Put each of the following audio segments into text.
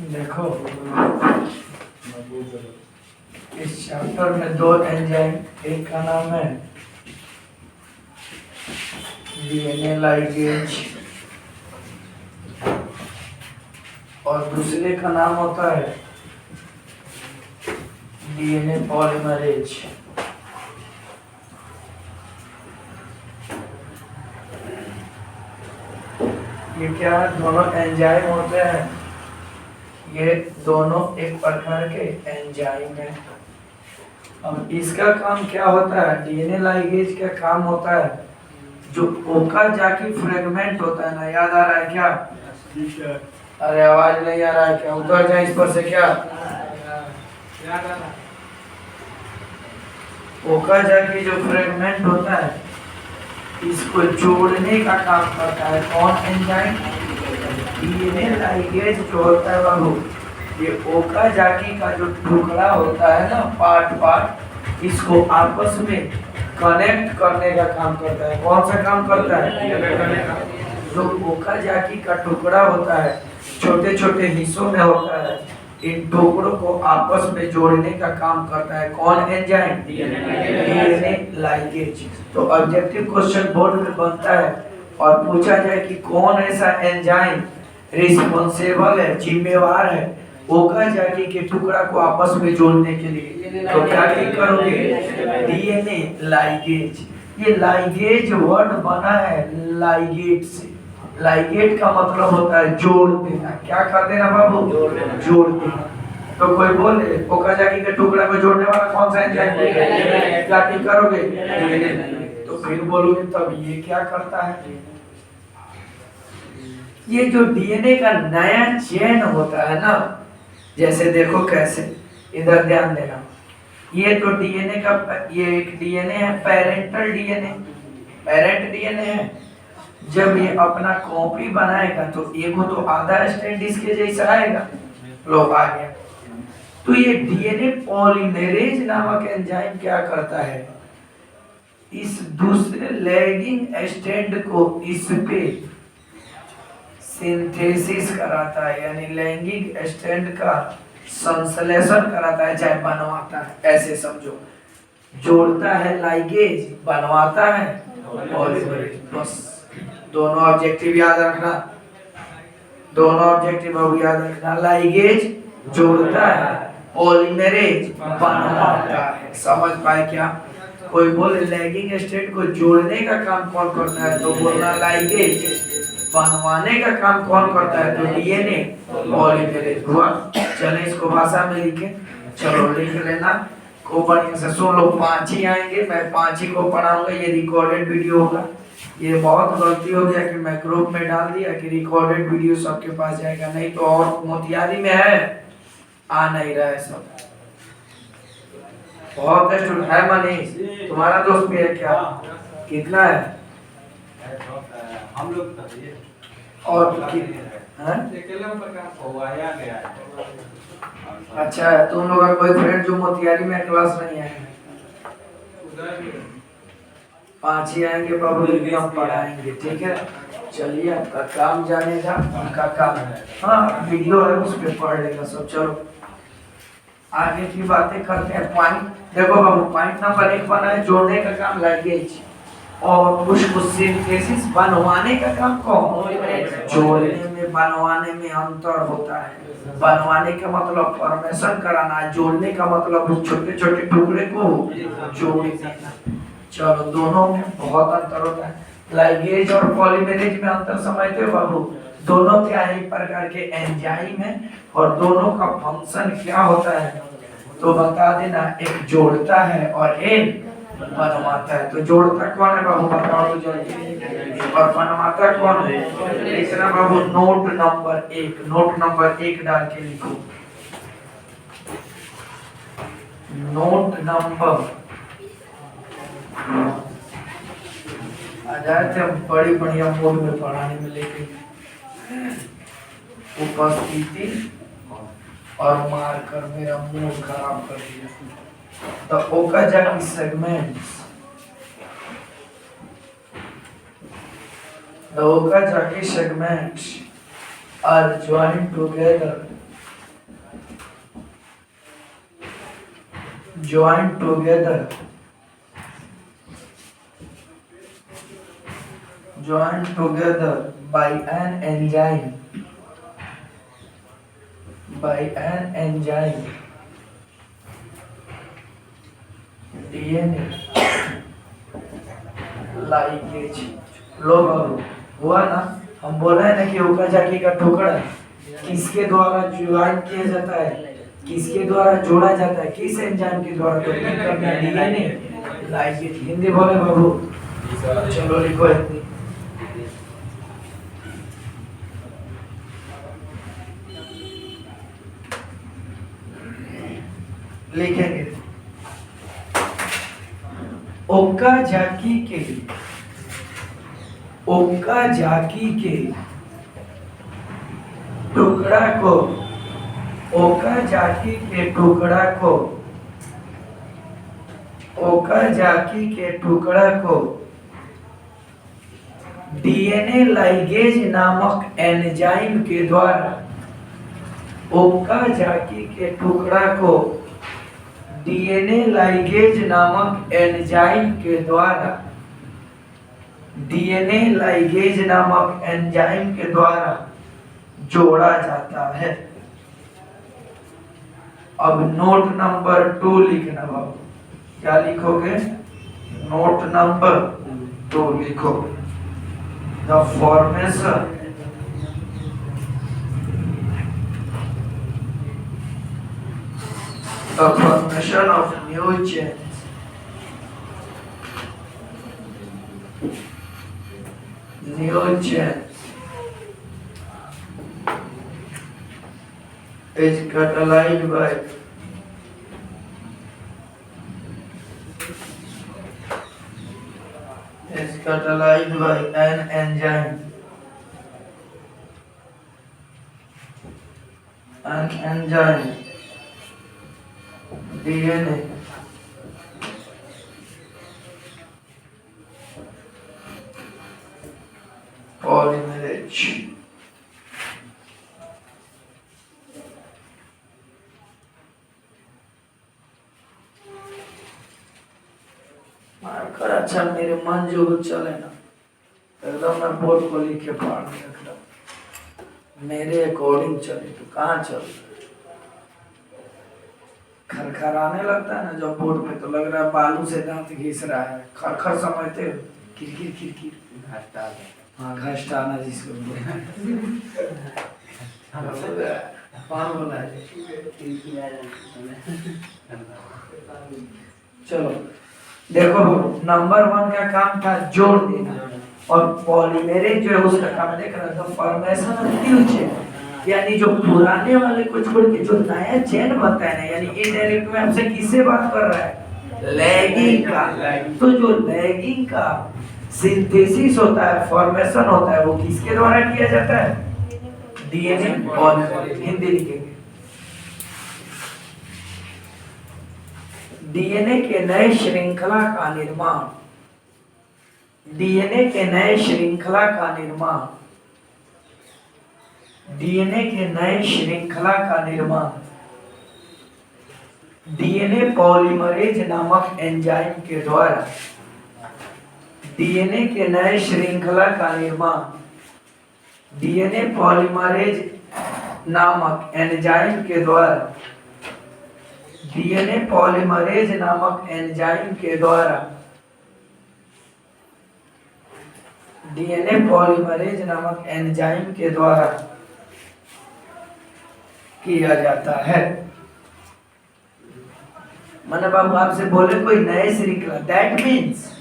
देखो इस चैप्टर में दो एंजाइम, एक का नाम है डीएनए लाइगेज और दूसरे का नाम होता है डीएनए पॉलीमरेज। ये क्या है? दोनों एंजाइम होते हैं, ये दोनों एक प्रकार के एंजाइम है। अब इसका काम क्या होता है? डीएनए लाइगेज का काम होता है जो ओकाजाकी फ्रेगमेंट होता है ना, याद आ रहा है क्या? अरे आवाज नहीं आ रहा है क्या? उतर जाए इस पर से क्या? ओकाजाकी जो फ्रेगमेंट होता है इसको जोड़ने का काम करता है कौन एंजाइम? डीएनए लाइगेज जो होता है बाबू, ये ओकाजाकी का जो टुकड़ा होता है ना, पार्ट इसको आपस में कनेक्ट करने का काम करता है। कौन सा काम करता है? जो ओकाजाकी का टुकड़ा होता है छोटे छोटे हिस्सों में होता है, इन टुकड़ों को आपस में जोड़ने का काम करता है कौन एंजाइम? DNA ligase. तो ऑब्जेक्टिव क्वेश्चन बोर्ड में बनता है और पूछा जाए कि कौन ऐसा एंजाइम रिस्पॉन्सिबल है, जिम्मेवार है ओकाजाकी के टुकड़ा को आपस में जोड़ने के लिए, तो क्या करोगे? DNA ligase. ये लाइगेज वर्ड बना है लाइगेट से। लाइगेट का मतलब होता है जोड़ देना। क्या कर देना बाबू? जोड़ देना। तो कोई बोले ओकाजाकी के टुकड़ा को जोड़ने वाला कौन सा एंजाइम है? क्या करोगे? तो फिर बोलोगे तब ये क्या करता है? ये जो डीएनए का नया चेन होता है ना, जैसे देखो कैसे, इधर ध्यान देना। ये तो डीएनए का, ये एक डीएनए है पेरेंटल डीएनए, पेरेंट डीएनए है। जब ये अपना कॉपी बनाएगा तो एगो तो आधा स्ट्रैंड इसके जैसा आएगा, लो आ गया। तो ये डीएनए पॉलीमरेज नामक एंजाइम क्या करता है? इस दूसरे लैगिंग स्ट्रैंड को इस पे सिंथेसिस कराता है, यानी लैंगिक स्ट्रैंड का संश्लेषण कराता है, चाहे बनवाता है, ऐसे समझो। जोड़ता है लाइगेज, बनवाता है पॉलीमरेज। बस दोनों ऑब्जेक्टिव याद रखना, दोनों ऑब्जेक्टिव अब याद रखना। लाइगेज जोड़ता है, पॉलीमरेज बनवाता है। समझ पाए क्या? कोई बोले लैगिंग स्ट्रैंड को जोड़ने का काम कौन करता है, तो बोलना लाइगेज। बनवाने का काम कौन करता है, तो डीएनए पॉलीमरेज हुआ। चले इसको भाषा में लिखे, चलो लिख लेना को बढ़िया से सुन लो। 5 ही आएंगे, मैं 5 ही को पढ़ाऊंगा। ये रिकॉर्डेड वीडियो होगा। ये बहुत गलती हो गया कि मैं ग्रुप में डाल दिया कि रिकॉर्डेड वीडियो सबके पास जाएगा, नहीं तो और मोतियारी में है, आ नहीं रहा है सब। बहुत है मनीष, तुम्हारा दोस्त भी है क्या? कितना है? हम लोग और अच्छा, तुम लोग का कोई फ्रेंड जो मोतियारी में क्लास नहीं है? 5 ही आएंगे बाबू, हम पढ़ाएंगे, ठीक है? चलिए, आपका काम जानेगा, उनका काम है। हाँ, वीडियो है, उस पर पढ़ लेगा सब। चलो आगे की बातें करते हैं। पॉइंट देखो बाबू, पॉइंट नंबर 1 बना है जोड़ने का काम लाइगेज, और उसको सिंथेसिस बनवाने का काम कौन? जोड़ने में बनवाने में अंतर होता है। बनवाने का मतलब फॉर्मेशन कराना, जोड़ने का मतलब छोटे छोटे टुकड़े को जोड़ देना। चलो, दोनों में बहुत अंतर होता है। लाइगेज और पॉलीमरेज में अंतर समझते हो बाबू? दोनों क्या है? एक प्रकार के एंजाइम है, और दोनों का फंक्शन क्या होता है तो बता देना। एक जोड़ता है और एक बनवाता है। तो जोड़ता कौन है बाबू, बताओ तो जल्दी। और बनवाता कौन है? लिखना बाबू नोट नंबर 1, नोट नंबर 1 डाल के लिखो। नोट नंबर आ जाए थे हम बड़ी बढ़िया मूड में पढ़ाने में, लेकिन उपस्थिति और मारकर मेरा मूड खराब कर दिया। The Okazaki segments The Okazaki segments are joined together. Joined together by an enzyme DNA ligase। लो बाबू, हुआ ना? हम बोल रहे हैं ना कि ओकाजाकी का टुकड़ा किसके द्वारा ज्वाइन किया जाता है, किसके द्वारा जोड़ा जाता है, किस एंजाइम के द्वारा? तो डीएनए लाइगेज। हिंदी बोले बाबू, चलो लिखो हिंदी। लिखेंगे ओकाजाकी के टुकड़ा को ओकाजाकी के टुकड़ा को डीएनए लाइगेज नामक एंजाइम के द्वारा ओकाजाकी के टुकड़ा को डीएनए लाइगेज नामक एंजाइम के द्वारा डीएनए लाइगेज नामक एंजाइम के द्वारा जोड़ा जाता है। अब नोट नंबर 2 लिखना बाबू। क्या लिखोगे? नोट नंबर 2 लिखो। The formation of new chains is catalyzed by an enzyme DNA polymerase। Marker अच्छा मेरे मन जो चले ना एकदम मैं बोर्ड को लिख के पढ़ने लगता, मेरे अकॉर्डिंग चले। तो कहाँ चल खरखराने लगता है ना जब बोर्ड पे, तो लग रहा है बालू से दांत घिस रहा है। खरखर समझते हो? किरकिर हाँ, घष्टाना जिसको कौन बोला है? चलो देखो, नंबर 1 का काम था जोड़ देना, और पॉलीमेरेज जो है उसका काम देख रहा था फॉर्मेशन ऑफ न्यू चेन, यानी जो पुराने वाले को छोड़ के जो नया चेन बनता है ना, यानी इनडायरेक्ट में हमसे किससे बात कर रहा है? लैगिंग का। तो जो लैगिंग का सिंथेसिस होता है, फॉर्मेशन होता है, वो किसके द्वारा किया जाता है? DNA polymerase. हिंदी लिखेंगे, डीएनए के नए श्रृंखला का निर्माण डीएनए के नए श्रृंखला का निर्माण डीएनए पॉलीमरेज नामक एंजाइम के द्वारा डीएनए के नए श्रृंखला का निर्माण डीएनए पॉलीमरेज नामक एंजाइम के द्वारा डीएनए पॉलीमरेज नामक एंजाइम के द्वारा डीएनए पॉलीमरेज नामक एंजाइम के द्वारा किया जाता है। मैंने बाबू आपसे बोले कोई नए श्रृंखला, दैट मीन्स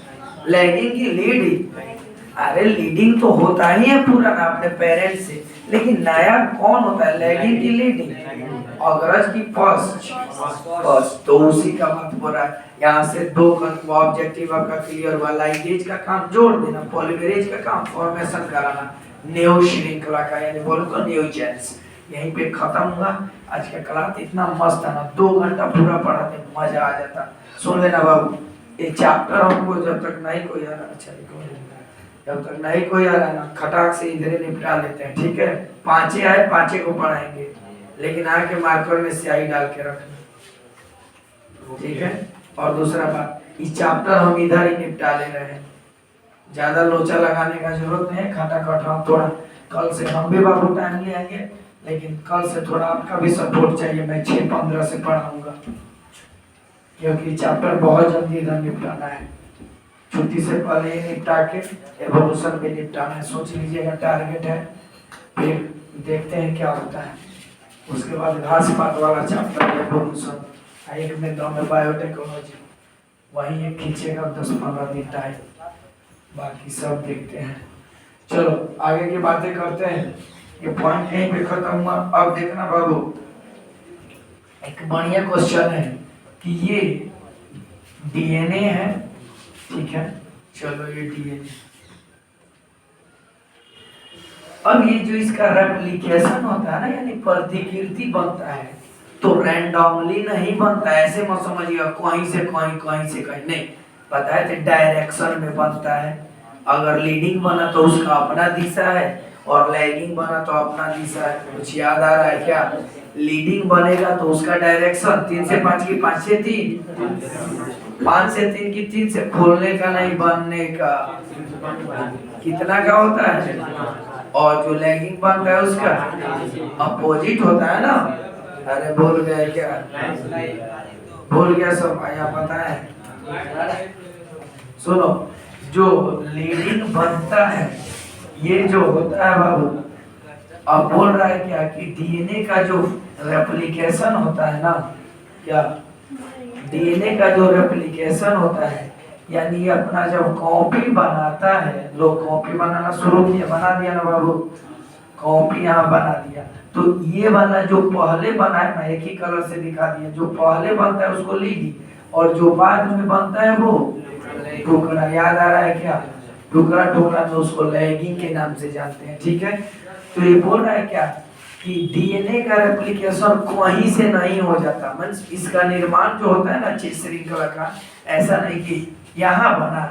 लैगिंग की लीडिंग। अरे लीडिंग तो होता ही है पुराना अपने पेरेंट्स से, लेकिन नया कौन होता है? लैगिंग की लीडिंग, अग्रज की फर्स्ट। तो उसी का बात हो रहा है। यहाँ से 2 ऑब्जेक्टिव आपका क्लियर हुआ। लाइगेज का काम जोड़ देना, पॉलीमरेज का काम फॉर्मेशन कराना न्यू श्रृंखला का, यानी बोलो तो न्यू चेन्स। यहीं पे खत्म हुआ आज का क्लास। इतना मस्त है ना, 2 घंटा पूरा पढ़ाते, मजा आ जाता। सुन लेना बाबू, ये चैप्टर हमको जब तक नहीं कोई अच्छा जब तक नहीं कोई आ रहा है ना, खटाक से इधर ही निपटा लेते हैं, ठीक है। पांचे आए, पांचे को पढ़ाएंगे, लेकिन आके मार्कर में स्याही डाल के रखना, ठीक है। और दूसरा बात, इस चैप्टर हम इधर ही निपटा ले रहे हैं, ज्यादा लोचा लगाने का जरूरत नहीं है। खटाखट हम थोड़ा कल से हम भी बाबू टाइम ले आएंगे, लेकिन कल से थोड़ा आपका भी सपोर्ट चाहिए। मैं 6:15 से पढ़ाऊंगा, क्योंकि चैप्टर बहुत जल्दी इधर निपटाना है। छुट्टी से पहले ही निपटा के एवोल्यूशन भी निपटाना है। सोच लीजिएगा टारगेट है, फिर देखते हैं क्या होता है। उसके बाद घास पात वाला चैप्टर एवोल्यूशन, एक में दो में बायोटेक्नोलॉजी, वही एक खींचेगा 10-15 दिन टाइम, बाकी सब देखते हैं। चलो आगे की बातें करते हैं। ये पॉइंट यहीं पे खत्म हुआ। अब देखना बाबू, एक बढ़िया क्वेश्चन है कि ये डीएनए है, ठीक है। चलो ये डीएनए, अब ये जो इसका रेप्लिकेशन होता है ना, यानी प्रतिकृति बनता है, तो रैंडमली नहीं बनता है। ऐसे मत समझिएगा कहीं से कहीं, कहीं से कहीं नहीं, पता है तो डायरेक्शन में बनता है। अगर लीडिंग बना तो उसका अपना दिशा है, और लैगिंग बना तो अपना दिशा है। कुछ याद आ रहा है क्या? लीडिंग बनेगा तो उसका डायरेक्शन 3 से 5 की 5 से 3, 5 से 3 की 3 से, खोलने का नहीं बनने का, कितना का होता है। और जो लैगिंग बन रहा है उसका अपोजिट होता है ना। अरे भूल गए क्या? भूल गया सब, आया पता है। सुनो, जो लीडिंग बनता है ये जो होता है बाबू, अब बोल रहा है क्या कि डीएनए का जो रेप्लिकेशन होता है ना, क्या डीएनए का जो रेप्लिकेशन होता है, यानी ये अपना जब कॉपी बनाता है, लोग कॉपी बनाना शुरू किया, बना दिया ना बाबू, कॉपी यहाँ बना दिया, तो ये वाला जो पहले बना है, मैं एक ही कलर से दिखा दिया, जो पहले बनता है उसको लीडी, और जो बाद में बनता है वो टुकड़ा। याद आ रहा है क्या? टुकड़ा टुकड़ा में उसको लैगिंग के नाम से जानते हैं, ठीक है। तो ये बोल रहा है क्या कि डीएनए का रेप्लिकेशन कहीं से नहीं हो जाता, मींस इसका निर्माण जो होता है ना चीज श्रृंखला का, ऐसा नहीं कि यहाँ बना,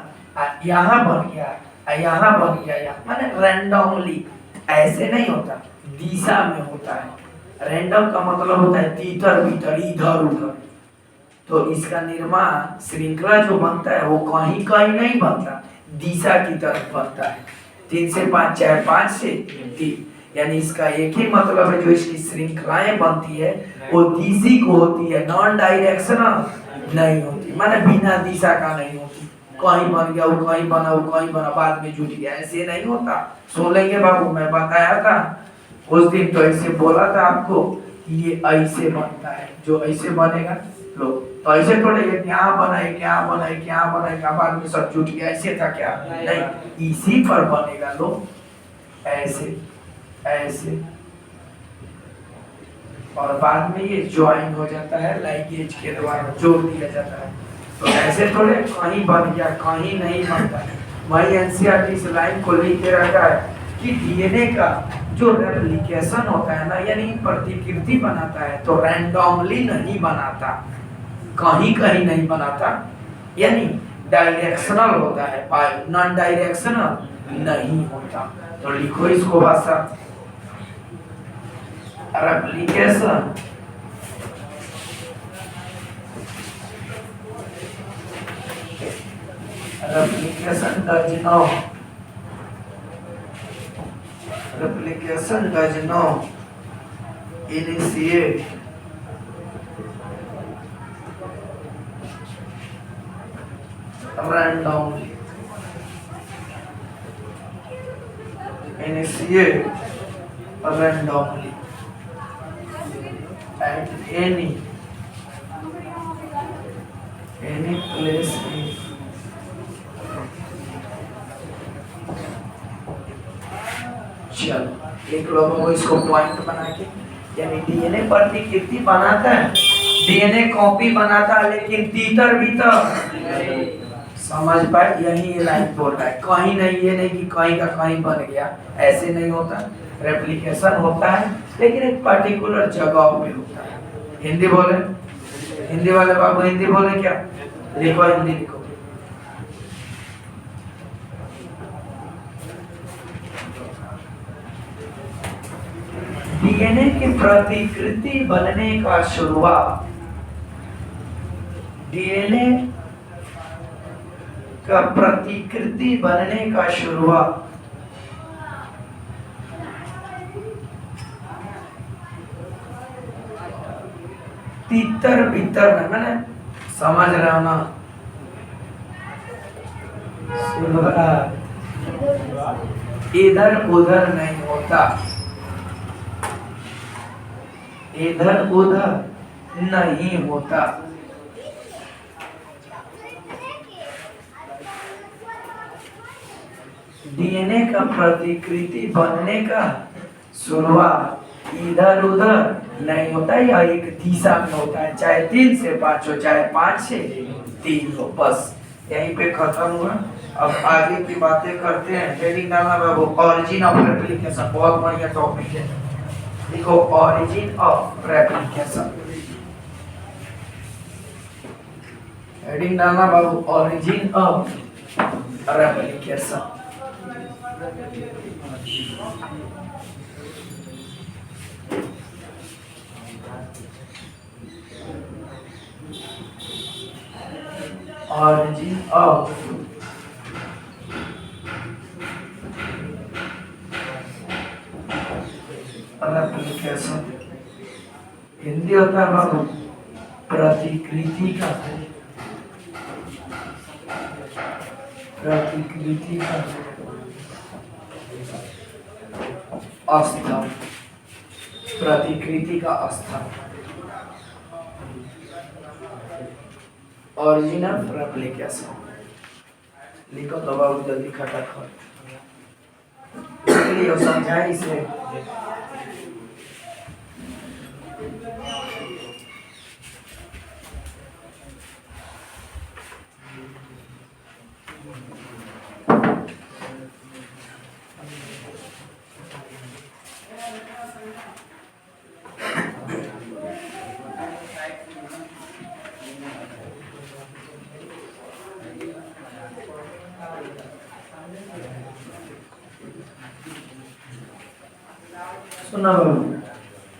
यहाँ बन गया, यहाँ बन गया, माने रैंडमली ऐसे नहीं होता, दिशा में होता है। रैंडम का मतलब होता है तीतर बीतर, इधर उधर। तो इसका निर्माण श्रृंखला जो बनता है वो कहीं कहीं नहीं बनता, दिशा की तरफ बनता है। 3 से 5 चाहे 5 से 3, यानी इसका एक ही मतलब है, जो इसकी श्रृंखलाएं बनती है वो दिशी को होती है, नॉन डायरेक्शनल नहीं होती, माने बिना दिशा का नहीं होती। कहीं बन गया वो कहीं बना, वो कहीं बना, बाद में जुट गया, ऐसे नहीं होता। सुन लेंगे बाबू, मैं बताया था उस दिन, तो ऐसे बोला था आपको ये ऐसे बनता है, जो ऐसे बनेगा लो, तो ऐसे थोड़े क्या बना है, क्या बना है, क्या बना है, क्या बाद में सब जुट गया, ऐसे था क्या? नहीं, इसी पर बनेगा लो, ऐसे ऐसे, और बाद में ये ज्वाइन हो जाता है, लाइगेज के द्वारा जोड़ दिया जाता है। तो ऐसे थोड़े कहीं बन गया कहीं नहीं बनता है। वही एनसीईआरटी इस लाइन को लिख के रखा है कि डीएनए का जो रेप्लिकेशन होता है ना, यानी प्रतिकृति बनाता है, तो रैंडमली नहीं बनाता, कहीं कहीं नहीं बनाता, यानी डायरेक्शनल होता है, नॉन डायरेक्शनल नहीं होता। तो लिखो इसको भाषा, replication does not initiate randomly, at any place in चलो एक लोगों को इसको पॉइंट बना के, यानी डीएनए प्रतिकृति बनाता है, डीएनए कॉपी बनाता है, लेकिन तीतर भीतर समझ पाए, यही ये लाइन बोल रहा है। कहीं नहीं, ये नहीं कि कहीं का कहीं बन गया, ऐसे नहीं होता। रेप्लिकेशन होता है लेकिन एक पर्टिकुलर जगह पे होता है। हिंदी बोले, हिंदी वाले बाबू हिंदी बोले क्या? लिखो हिंदी लिखो। डीएनए की प्रतिकृति बनने का शुरुआत, डीएनए का प्रतिकृति बनने का शुरुआत तीतर भीतर में, मैंने समझ रहा हूं ना, इधर उधर नहीं होता, इधर उधर नहीं होता। डीएनए का प्रतिकृति बनने का शुरुआत इधर उधर नहीं होता, या एक दिशा में होता है, चाहे 3 से 5 हो, चाहे 5 से 3 हो, बस यहीं पे खत्म हुआ। अब आगे की बातें करते हैं। हेडिंग डालना बाबू, ऑरिजिन ऑफ रेप्लिकेशन, बहुत बढ़िया टॉपिक है, देखो ऑरिजिन ऑफ रेप्लिकेशन। हेडिंग डालना बाबू, origin of replication. Origin of replication, Hindi होता है बाबू प्रतिकृति का, प्रतिकृति का अस्थान, प्रतिकृति का अस्थान, ऑरिजिन ऑफ रेप्लिकेशन। लिखो तो बाबू जल्दी खटाखट, इसलिए समझाई इसे। सुनो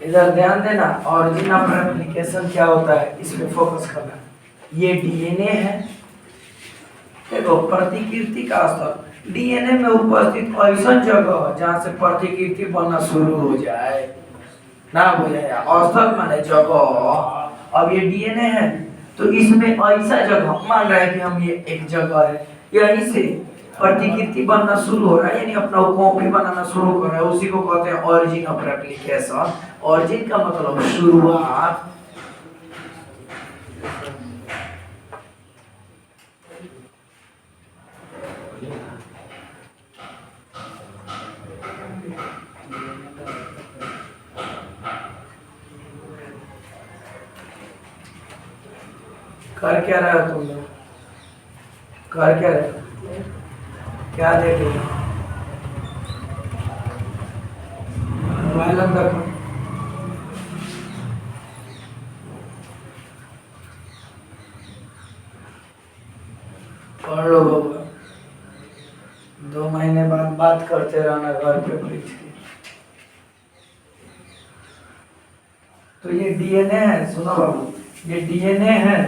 इधर ध्यान देना, ऑरिजिन ऑफ रेप्लिकेशन क्या होता है, इसमें फोकस करना। ये डीएनए है, देखो प्रतिकृति का स्तर, डीएनए में उपस्थित ऐसा जगह जहां से प्रतिकृति बनना शुरू हो जाए, ना बोलेगा औसत माने जगह। अब ये डीएनए है तो इसमें ऐसा जगह, मान रहा है कि हम ये एक जगह है, यहीं से प्रतिकृति बनना शुरू हो रहा है, यानी अपना कॉपी बनाना शुरू कर रहा है, उसी को कहते हैं ऑरिजिन ऑफ रेप्लिकेशन। ऑरिजिन का मतलब शुरुआत, कर क्या रहे हो तुम लोग, कर क्या रहे हो, क्या देख रहे हो, मोबाइल अंदर करो। पढ़ लो बाबा, 2 महीने बाद बात करते रहना घर पे बैठ के। तो ये डीएनए है, सुनो बाबू, ये डीएनए है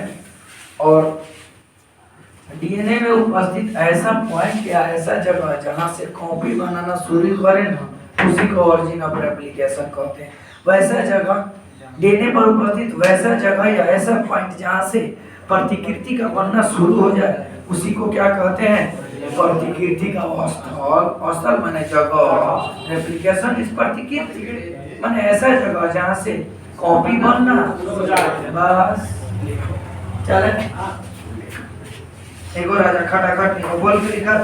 और डीएनए में उपस्थित ऐसा पॉइंट या ऐसा जगह जहां से कॉपी बनाना शुरू करें ना, उसी को ऑरिजिन ऑफ रेप्लिकेशन कहते हैं। वैसा जगह डीएनए पर उपस्थित वैसा जगह या ऐसा पॉइंट जहां से प्रतिकृति का बनना शुरू हो जाए, उसी को क्या कहते हैं, प्रतिकृति का स्थल। स्थल माने जगह, रेप्लिकेशन इस प्रतिकृति माने ऐसा जगह जहां से कॉपी बनना, बस चले। एगो राजा खटाखट नहीं बोल के लिखा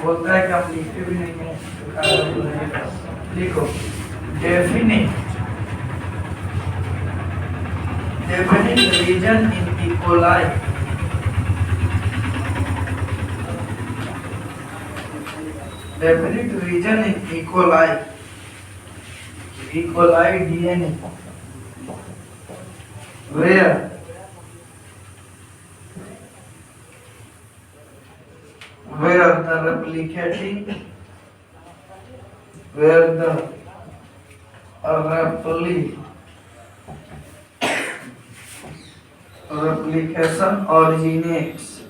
बोलता है कि आप लिखते भी नहीं है, लिखो definite region in E coli, definite region in E coli, E coli DNA where the replication originates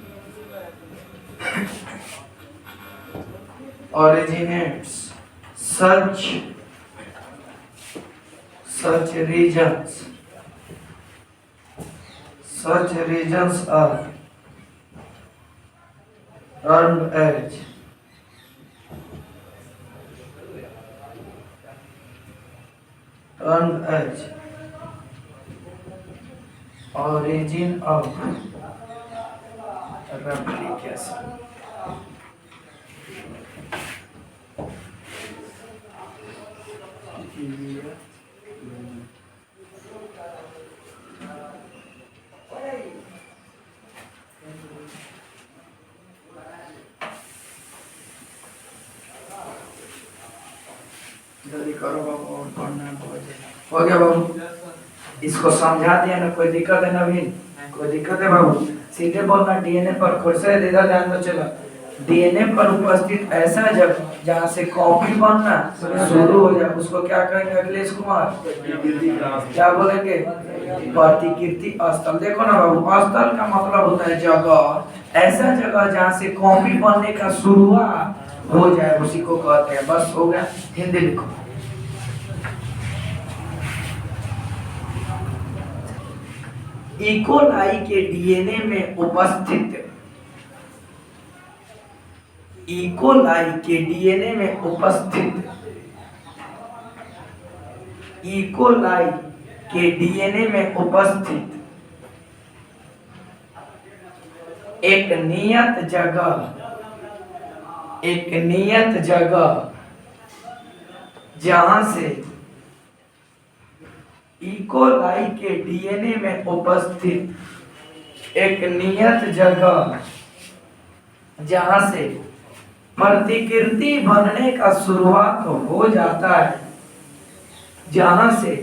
such regions are termed as origin of replication. जल्दी करो बाबू, और पढ़ना है बहुत। हो गया बाबू, इसको समझा दिया ना? कोई दिक्कत है नवीन? कोई दिक्कत है बाबू? सीधे बोलना डीएनए पर खुद से इधर ध्यान दो। चलो, डीएनए पर उपस्थित ऐसा जगह जहाँ से कॉपी बनना शुरू हो जाए उसको क्या कहेंगे अखिलेश कुमार? क्या बोलेंगे? प्रतिकृति स्थल। देखो ना बाबू, स्थल का मतलब होता है जगह, ऐसा जगह जहाँ से कॉपी बनने का शुरुआत हो जाए उसी को कहते हैं। बस हो गया। हिंदी लिखो। इकोलाई के डीएनए में उपस्थित इकोलाई के डीएनए में उपस्थित इकोलाई के डीएनए में उपस्थित एक नियत जगह जहां से इकोलाई के डीएनए में उपस्थित एक नियत जगह जहां से प्रतिकृति बनने का शुरुआत हो जाता है, जहां से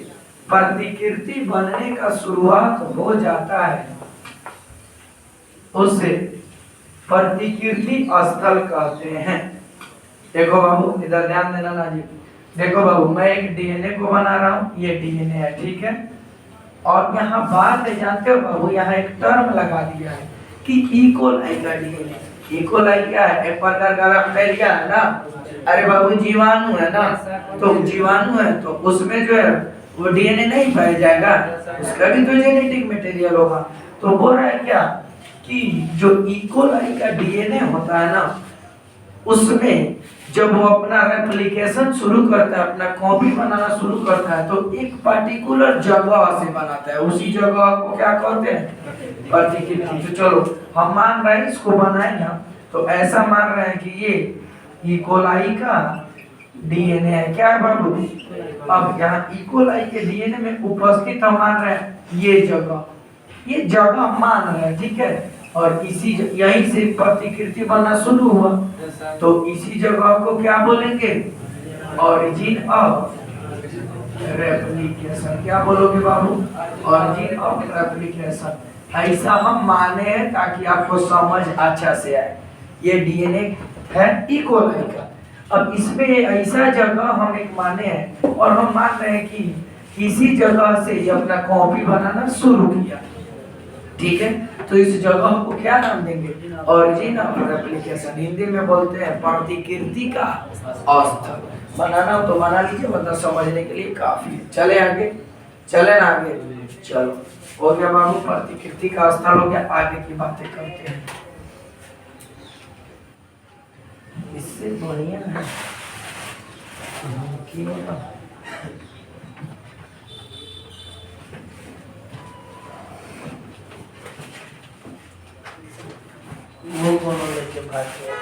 प्रतिकृति बनने का शुरुआत हो जाता है उसे प्रतिकृति स्थल कहते हैं। देखो बाबू, इधर ध्यान देना ना जी। देखो बाबू, मैं एक डीएनए को बना रहा हूँ, ये डीएनए है, ठीक है। और यहाँ बात है, जानते हो बाबू, यहाँ एक टर्म लगा दिया है कि इकोलाई का डीएनए। इकोलाई क्या है? एक प्रकार का बैक्टीरिया है ना। अरे बाबू, जीवाणु है ना, तो जीवाणु है तो उसमें जो है वो डीएनए नहीं पाया जाएगा, उसका भी तो जेनेटिक मटेरियल होगा। तो बोल रहा है क्या कि जो इकोलाई का डीएनए होता है ना, उसमें जब वो अपना रेप्लिकेशन शुरू करता है, अपना कॉपी बनाना शुरू करता है, तो एक पर्टिकुलर जगह से बनाता है। उसी जगह को क्या कहते हैं? प्रतिकृति। तो चलो, हम मान रहे हैं इसको बनाए ना, तो ऐसा मान रहे हैं कि ये इकोलाई का डीएनए है। क्या है बाबू? अब यहाँ इकोलाई के डीएनए में उपस्थित हम मान रहे हैं ये जगह मान रहे हैं, ठीक है। और इसी यहीं से प्रतिकृति बनना शुरू हुआ, तो इसी जगह को क्या बोलेंगे? Origin of replication. क्या बोलोगे बाबू? Origin of replication. ऐसा हम माने हैं ताकि आपको समझ अच्छा से आए। ये डीएनए है इकोलाई का। अब इसमें ऐसा जगह हम एक माने हैं और हम मान रहे हैं कि इसी जगह से ये अपना कॉपी बनाना शुरू किया, ठीक है। तो इस जगह को क्या नाम देंगे? Origin of replication. हिंदी में बोलते हैं प्रतिकृति का स्थल। बनाना हो तो बना लीजिए, मतलब समझने के लिए काफी है। चले आगे, चले ना आगे। चलो, हो गया बाबू, प्रतिकृति का स्थल हो गया। आगे की बातें करते हैं। इससे बढ़िया है वो कौन लेके भाग गया?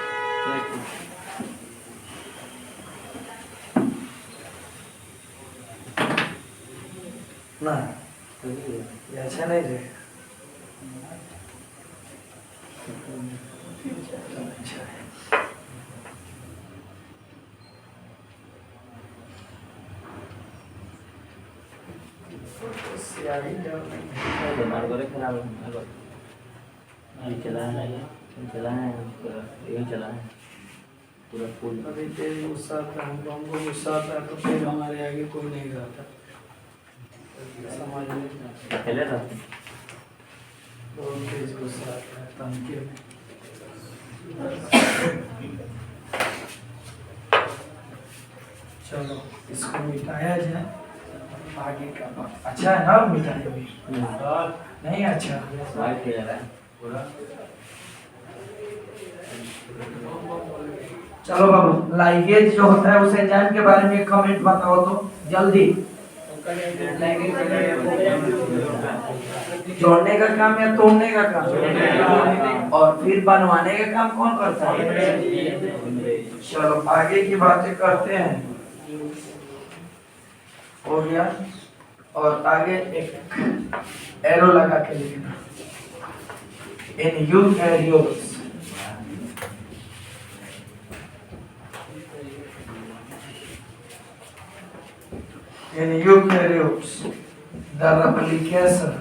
ना ये अच्छा नहीं रहेगा। अच्छा है। चला है, यही चला है। पूरा फुल। अभी तेज गुस्सा आता है, हमको गुस्सा आता है तो फिर हमारे आगे कोई नहीं रहता, समझ में अकेले रहते बहुत तेज गुस्सा आता है धमकी में। चलो इसको मिटाया जाए, आगे का बात अच्छा है ना मिटाने में, नहीं अच्छा वाइट हो जा रहा है। चलो बाबू, लाइगेज जो होता है उस एंजाइम के बारे में कमेंट बताओ तो जल्दी। जोड़ने का काम या तोड़ने का काम, और फिर बनवाने का काम कौन करता है? चलो आगे की बातें करते हैं, हो गया। और आगे एक एरो लगा के लिखना, in eukaryotes in eukaryotes, the replication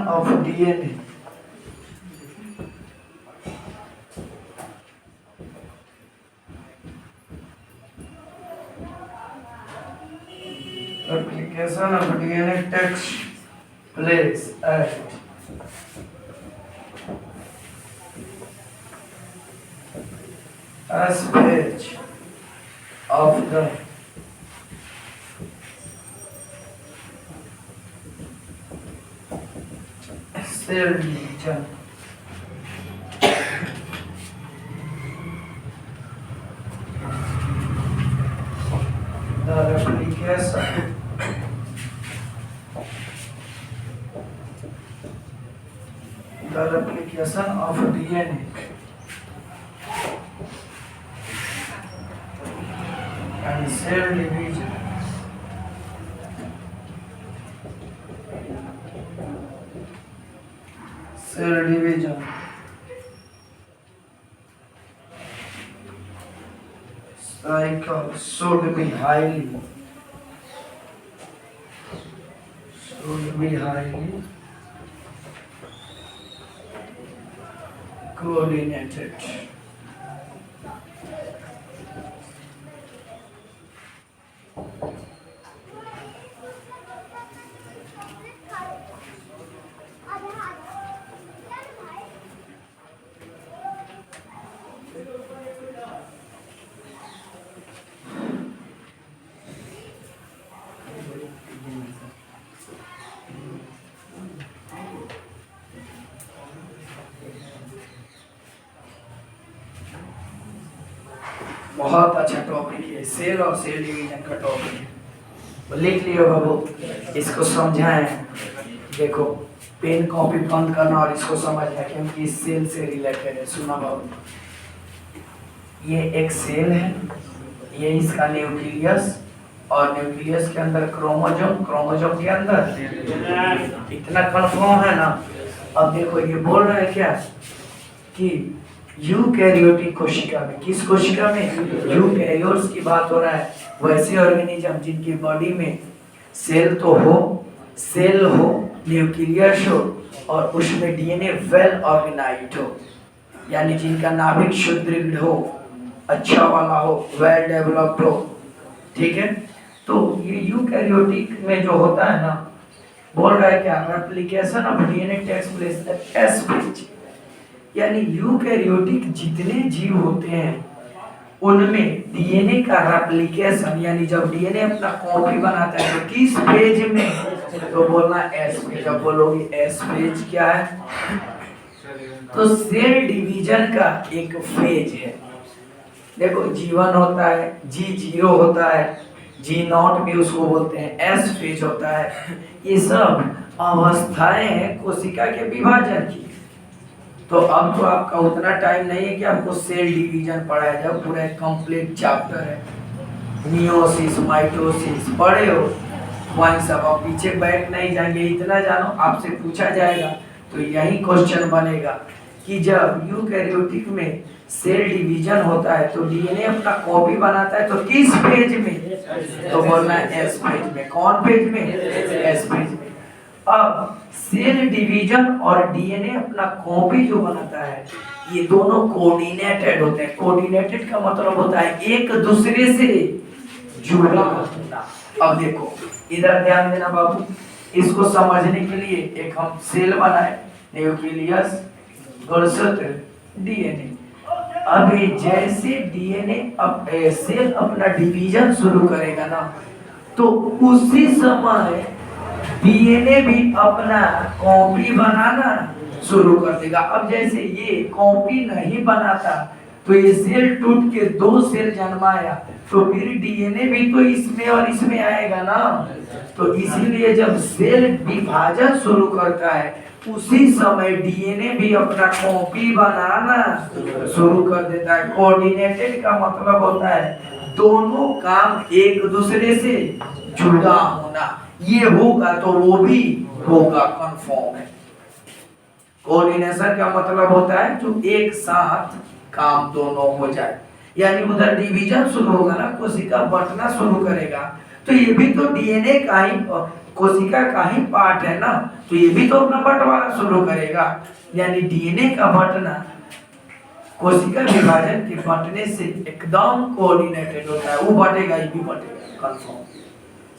of DNA takes place at S phase of the cell division. The replication of DNA and cell division cycle should be highly coordinated. बहुत अच्छा टॉपिक है, cell और cell division का topic है, तो लिख लियो बाबू, इसको समझाएं। देखो पेन कॉपी बंद करना और इसको समझना, क्योंकि सेल से रिलेटेड है। सुना बाबू, ये एक सेल है, ये इसका न्यूक्लियस, और न्यूक्लियस के अंदर क्रोमोसोम, क्रोमोसोम के अंदर, इतना कंफर्म है ना। अब देखो ये बोल रहा है क्या कि यूकैरियोटिक कोशिका में, किस कोशिका में? यूकैरियोट्स की बात हो रहा है। वैसे ऑर्गेनिज्म जिनकी बॉडी में सेल तो हो, सेल हो, न्यूक्लियस हो, और उसमें डीएनए वेल ऑर्गेनाइज्ड हो, यानी जिनका नाभिक सुदृढ़ हो, अच्छा वाला हो, वेल डेवलप्ड हो, ठीक है। तो ये यूकैरियोटिक में जो होता है ना, बोल रहा है क्या? Replication of DNA takes place at S phase, यानी यूकैरियोटिक जितने जीव होते हैं उनमें डीएनए का रेप्लिकेशन, यानी जब डीएनए अपना कॉपी बनाता है तो किस फेज में? तो बोलना एस फेज। जब बोलोगे एस फेज क्या है? तो सेल डिवीजन का एक फेज है। देखो G1 होता है, G0 होता है, G0 भी उसको बोलते हैं, एस फेज होता है। ये सब अवस्थाएं हैं कोशिका के विभाजन की। तो अब तो आपका उतना टाइम नहीं है कि आपको सेल डिवीजन पढ़ाया जाए, पूरा एक कंप्लीट चैप्टर है, मियोसिस, माइटोसिस पढ़े हो, वही सब। आप पीछे बैठ नहीं जाएंगे, इतना जानो, आपसे पूछा जाएगा तो यही क्वेश्चन बनेगा कि जब यूकैरियोटिक में सेल डिवीजन होता है तो डीएनए अपना कॉपी बनाता है, तो किस पेज में? तो बोलना है एस पेज में। कौन पेज में? एस पेज में। अब सेल डिवीजन और डीएनए अपना कॉपी जो बनाता है, ये दोनों कोऑर्डिनेटेड होते हैं। कोऑर्डिनेटेड का मतलब होता है एक दूसरे से जुड़ा होना। अब देखो इधर ध्यान देना बाबू, इसको समझने के लिए एक हम सेल बनाए, न्यूक्लियस, गुणसूत्र, डीएनए। अभी जैसे डीएनए अब सेल अपना डिवीजन शुरू करेगा ना, तो उसी समय डीएनए भी अपना कॉपी बनाना शुरू कर देगा। अब जैसे ये कॉपी नहीं बनाता तो ये सेल टूट के दो सेल जन्माया, तो फिर डीएनए भी तो इसमें और इसमें आएगा ना। तो इसीलिए जब सेल विभाजन शुरू करता है उसी समय डीएनए भी अपना कॉपी बनाना शुरू कर देता है। कोऑर्डिनेटेड का मतलब होता है दोनों काम एक दूसरे से जुड़ा होना। ये होगा तो वो भी होगा, कंफर्म है। कोऑर्डिनेशन का मतलब होता है जो एक साथ काम दोनों हो जाए। यानी उधर डिवीजन शुरू होगा ना, कोशिका बंटना शुरू करेगा, तो ये भी तो डीएनए का ही, कोशिका का ही पार्ट है ना, तो ये भी तो अपना बंटवारा शुरू करेगा। यानी डीएनए का बंटना कोशिका विभाजन के बंटने से एकदम कोऑर्डिनेटेड होता है। वो बंटेगा, ये भी बंटेगा, कंफर्म।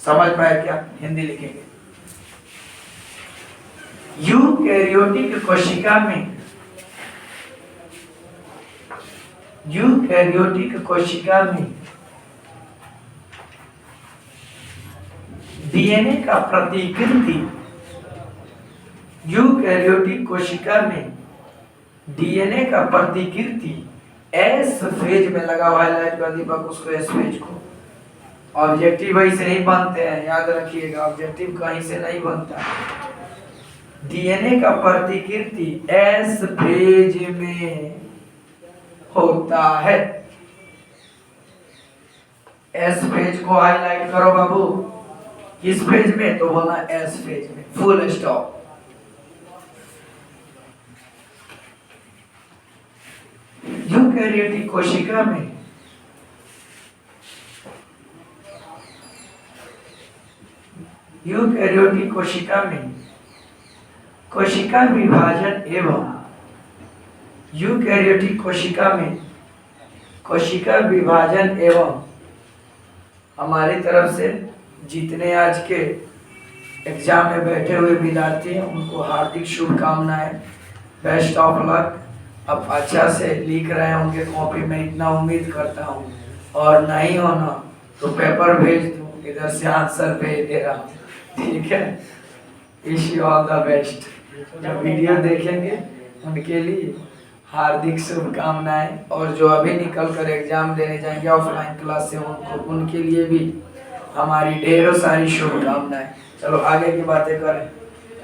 समझ पाए क्या? हिंदी लिखेंगे। यूकैरियोटिक कोशिका में, यूकैरियोटिक कोशिका में डीएनए का प्रतिकृति, यूकैरियोटिक कोशिका में डीएनए का प्रतिकृति एस फेज में लगा हुआ है। लाइट का दीपक, उसको एस फेज को, ऑब्जेक्टिव वहीं से नहीं बनते हैं, याद रखिएगा, ऑब्जेक्टिव कहीं से नहीं बनता। डीएनए का प्रतिकृति एस फेज में होता है। एस फेज को हाईलाइट करो बाबू, किस फेज में? तो बोला एस फेज में, फुल स्टॉप। यूकैरियोटिक कोशिका में यूकैरियोटिक कोशिका में कोशिका विभाजन एवं यूकैरियोटिक कोशिका में कोशिका विभाजन एवं हमारी तरफ से जितने आज के एग्जाम में बैठे हुए विद्यार्थी हैं उनको हार्दिक शुभकामनाएं, बेस्ट ऑफ लक। अब अच्छा से लिख रहे होंगे कॉपी में, इतना उम्मीद करता हूँ, और नहीं होना तो पेपर भेज दूँ, इधर से आंसर भेज दे रहा हूँ, ठीक है। Wish you all the best. जो वीडियो देखेंगे उनके लिए हार्दिक शुभकामनाएं, और जो अभी निकल कर एग्जाम देने जाएंगे ऑफलाइन क्लास से उनके लिए भी हमारी ढेरों सारी शुभकामनाएं। चलो आगे की बातें करें।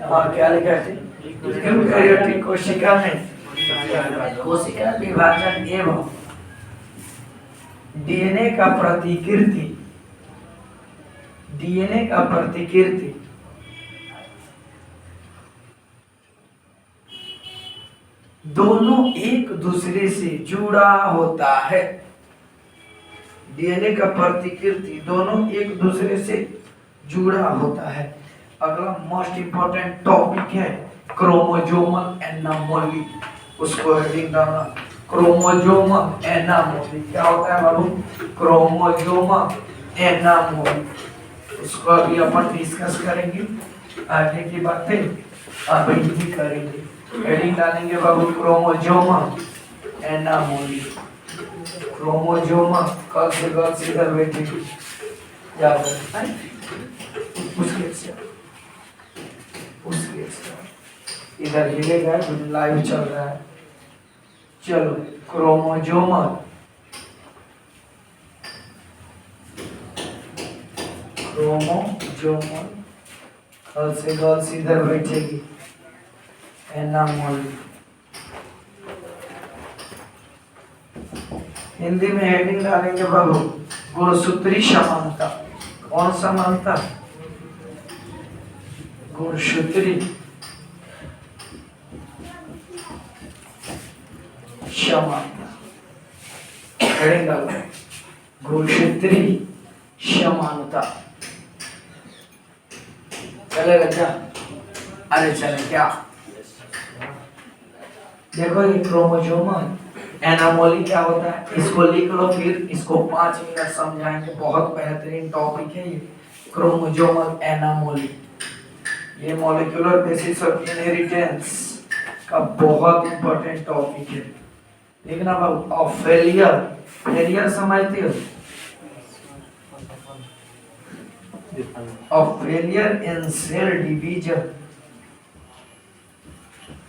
हाँ, क्या लिखा है? यूकैरियोटिक कोशिका में कोशिका विभाजन एवं डीएनए का प्रतिकृति, डीएनए का प्रतिकृति दोनों एक दूसरे से जुड़ा होता है। डीएनए का प्रतिकृति दोनों एक दूसरे से जुड़ा होता है। अगला मोस्ट इंपॉर्टेंट टॉपिक है क्रोमोसोमल एनामोली। उसको हेडिंग डालना, क्रोमोसोमल एनामोली। क्या होता है बाबू? क्रोमोसोमल एनामोली। उसको अभी अपन डिस्कस करेंगे, आगे की बातें अभी ही करेंगे। हेडिंग डालेंगे बाबू क्रोमोसोमल एनामोली। क्रोमोसोमल, कल से गल से इधर बैठेगी, याद है? उसके इधर हिलेगा, लाइव चल रहा है। चलो, क्रोमोसोमल, क्रोमोसोमल, कल से गर्ल्स इधर बैठेगी, एनामोली। हिंदी में हेडिंग डालेंगे बाबू गुणसूत्री समानता। कौन समानता? गुणसूत्री समानता। हेडिंग डालो गुणसूत्री समानता। चलेगा क्या? अरे चले क्या, देखो ये क्रोमोसोमल एनामोली क्या होता है, इसको लिख लो, फिर इसको 5 मिनट समझाएंगे। बहुत बेहतरीन टॉपिक है ये क्रोमोसोमल एनामोली। ये मॉलिक्यूलर बेसिस ऑफ इनहेरिटेंस का बहुत इंपॉर्टेंट टॉपिक है। देखना बाबू, और फेलियर, फेलियर समझते हो, of failure in cell division.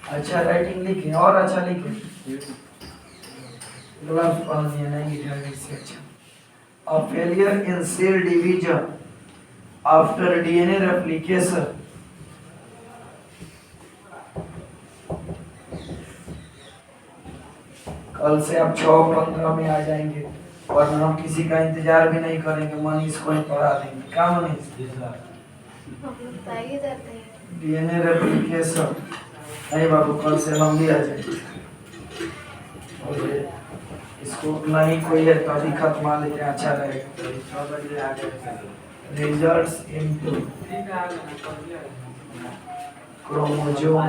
अच्छा राइटिंग लिखे और अच्छा लिखे, ग्लव्स पहनिए, नहीं लिखा इससे अच्छा। Of failure in cell division after DNA replication. कल से आप 6:15 में आ जाएंगे, और हम किसी का इंतजार भी नहीं करेंगे, मनीष को ही पढ़ा देंगे। क्या मनीष? डीएनए रेप्लिकेशन नहीं बाबू, कल से हम भी आ जाएंगे। और इसको नहीं कोई है तो अभी खत्मा लेके अच्छा रहेगा। Results into chromosome.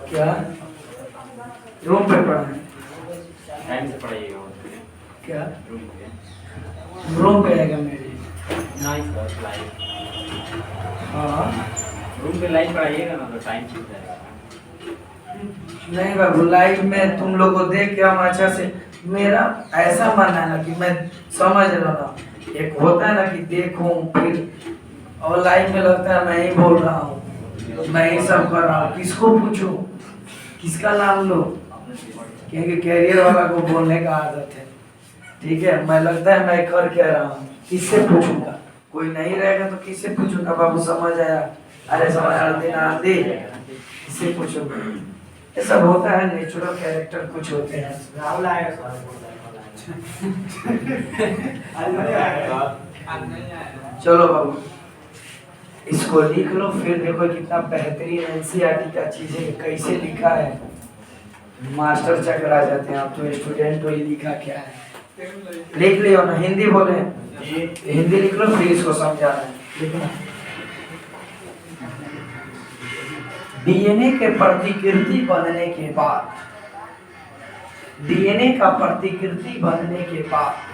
क्या रूम पे पढ़ा है? टाइम से पढ़ाइएगा। क्या रूम पे आएगा मेरे? नहीं सर, लाइव। हाँ रूम पे लाइव पढ़ाइएगा ना, तो टाइम छूट जाएगा। नहीं बाबू, लाइव में तुम लोग को देख के हम अच्छा से, मेरा ऐसा मानना है ना कि मैं समझ रहा हूँ। एक होता है ना कि देखूं फिर, और लाइव में लगता है मैं ही बोल रहा हूँ, मैं ही सब कर रहा हूँ। किसको पूछूं, किसका नाम लो, क्योंकि कैरियर वाला को बोलने का आदत है। ठीक है, मैं लगता है मैं कर कह रहा हूँ, किससे पूछूंगा? कोई नहीं रहेगा तो किससे पूछूंगा बाबू? समझ आया? अरे समझ आते किससे पूछूंगा? ये सब होता है, नेचुरल कैरेक्टर कुछ होते हैं। राहुल आएगा चलो बाबू, इसको लिख लो, फिर देखो कितना बेहतरीन एनसीईआरटी का चीज है, कैसे लिखा है। मास्टर चक्कर आ जाते हैं आप तो, स्टूडेंट तो ये लिखा क्या है लिख लियो ना। हिंदी बोले, हिंदी लिख लो, फिर इसको समझा रहे हैं। लिखना, डीएनए के प्रतिकृति बनने के बाद, डीएनए का प्रतिकृति बनने के बाद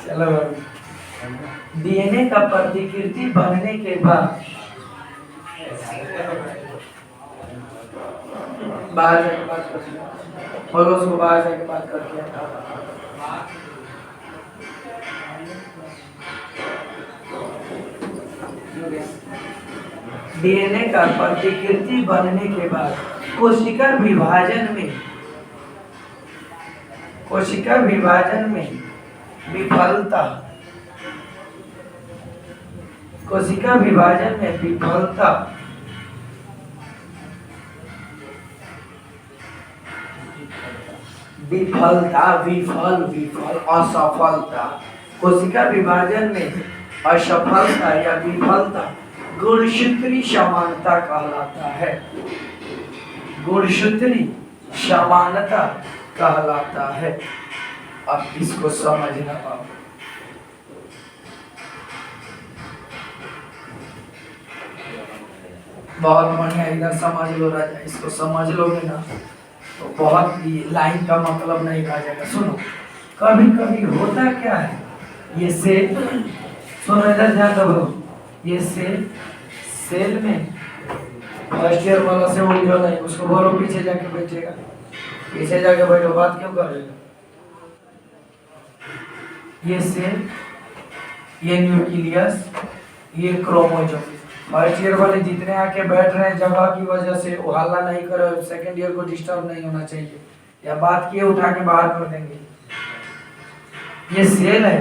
चलो, डीएनए का प्रतिकृति बनने के बाद बाहर जाके बात कर, बोलो उसको बाहर जाके बात करके। डीएनए का प्रतिकृति बनने के बाद कोशिका विभाजन में, कोशिका विभाजन में विफलता, कोशिका विभाजन में विफलता विफलता, विफल विफल असफलता, कोशिका विभाजन में असफलता या विफलता गुणसूत्री समानता कहलाता है। गुणसूत्री समानता कहलाता है। अब इसको समझना पाओ। बहुत बढ़िया, इधर समझ लो राजा, इसको समझ लोगे ना तो बहुत ही लाइन का मतलब नहीं रह जाएगा। सुनो, कभी कभी होता क्या है, ये सेल, सुनो इधर ध्यान दो, ये सेल में फर्स्ट ईयर वाला से उठ जाओ, नहीं उसको बोलो पीछे जाके बैठेगा, पीछे जाके बैठो, बात क्यों कर रहे हो? ये सेल, ये न्यूक्लियस, ये क्रोमोसोम, फर्स्ट ईयर वाले जितने आके बैठ रहे हैं जगह की वजह से वो हल्ला नहीं करे, सेकंड ईयर को डिस्टर्ब नहीं होना चाहिए, या बात किए उठा के बाहर कर देंगे। ये सेल है।